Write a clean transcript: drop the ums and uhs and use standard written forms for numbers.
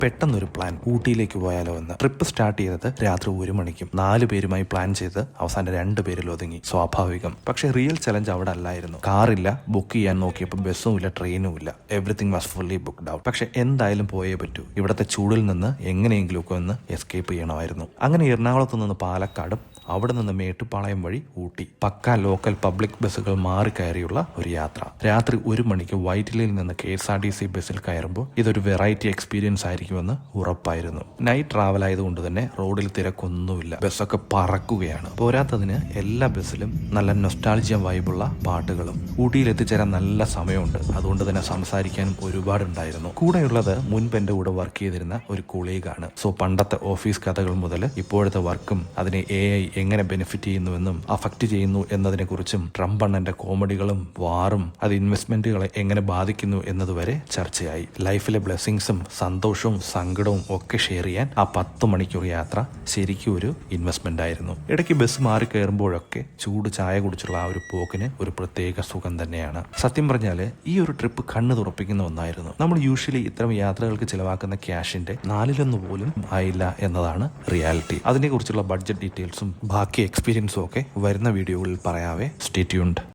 പെട്ടെന്നൊരു പ്ലാൻ, ഊട്ടിയിലേക്ക് പോയാലോ എന്ന്. ട്രിപ്പ് സ്റ്റാർട്ട് ചെയ്തത് രാത്രി 1 മണിക്കും. 4 പേരുമായി പ്ലാൻ ചെയ്ത് അവസാനം 2 പേരിൽ ഒതുങ്ങി. സ്വാഭാവികം. പക്ഷെ റിയൽ ചലഞ്ച് അവിടെ അല്ലായിരുന്നു. കാറില്ല, ബുക്ക് ചെയ്യാൻ നോക്കിയപ്പോൾ ബസ്സും ഇല്ല, ട്രെയിനും ഇല്ല. Everything was fully booked out. പക്ഷെ എന്തായാലും പോയേ പറ്റൂ. ഇവിടുത്തെ ചൂടിൽ നിന്ന് എങ്ങനെയെങ്കിലും ഒക്കെ ഒന്ന് എസ്കേപ്പ് ചെയ്യണമായിരുന്നു. അങ്ങനെ എറണാകുളത്ത് നിന്ന് പാലക്കാടും അവിടെ നിന്ന് മേട്ടുപ്പാളയം വഴി ഊട്ടി, പക്ക ലോക്കൽ പബ്ലിക് ബസ്സുകൾ മാറി കയറിയുള്ള ഒരു യാത്ര. രാത്രി 1 മണിക്ക് വൈറ്റിലയിൽ നിന്ന് KSRTC ബസ്സിൽ കയറുമ്പോൾ ഇതൊരു വെറൈറ്റി എക്സ്പീരിയൻസ് ആയിരിക്കുമെന്ന് ഉറപ്പായിരുന്നു. നൈറ്റ് ട്രാവൽ ആയതുകൊണ്ട് തന്നെ റോഡിൽ തിരക്കൊന്നുമില്ല, ബസ്സൊക്കെ പറക്കുകയാണ്. പോരാത്തതിന് എല്ലാ ബസ്സിലും നല്ല നൊസ്റ്റാൾജിയ വൈബുള്ള പാട്ടുകളും. ഊട്ടിയിൽ എത്തിച്ചേരാൻ നല്ല സമയമുണ്ട്, അതുകൊണ്ട് തന്നെ സംസാരിക്കാനും ഒരുപാടുണ്ടായിരുന്നു. കൂടെയുള്ളത് മുൻപ് എന്റെ കൂടെ വർക്ക് ചെയ്തിരുന്ന ഒരു കൊളീഗാണ്. സോ പണ്ടത്തെ ഓഫീസ് കഥകൾ മുതൽ ഇപ്പോഴത്തെ വർക്കും അതിനെ AI എങ്ങനെ ബെനിഫിറ്റ് ചെയ്യുന്നുവെന്നും അഫക്റ്റ് ചെയ്യുന്നു എന്നതിനെ കുറിച്ചും ട്രംപ് അണ്ണന്റെ കോമഡികളും വാറും അത് ഇൻവെസ്റ്റ്മെന്റുകളെ എങ്ങനെ ബാധിക്കുന്നു എന്നതുവരെ ചർച്ചയായി. ലൈഫിലെ ബ്ലെസ്സിങ്സും സന്തോഷവും സങ്കടവും ഒക്കെ ഷെയർ ചെയ്യാൻ ആ 10 മണിക്കൂർ യാത്ര ശരിക്കും ഒരു ഇൻവെസ്റ്റ്മെന്റ് ആയിരുന്നു. ഇടയ്ക്ക് ബസ് മാറി കയറുമ്പോഴൊക്കെ ചൂട് ചായ കുടിച്ചുള്ള ആ ഒരു പോക്കിന് ഒരു പ്രത്യേക സുഖം തന്നെയാണ്. സത്യം പറഞ്ഞാല് ഈ ഒരു ട്രിപ്പ് കണ്ണ് തുറപ്പിക്കുന്ന ഒന്നായിരുന്നു. നമ്മൾ യൂഷ്വലി ഇത്തരം യാത്രകൾക്ക് ചിലവാക്കുന്ന ക്യാഷിന്റെ 4/1 പോലും ആയില്ല എന്നതാണ് റിയാലിറ്റി. അതിനെക്കുറിച്ചുള്ള ബഡ്ജറ്റ് ഡീറ്റെയിൽസും ബാക്കി എക്സ്പീരിയൻസും ഒക്കെ വരുന്ന വീഡിയോകളിൽ പറയാവേ. Stay tuned.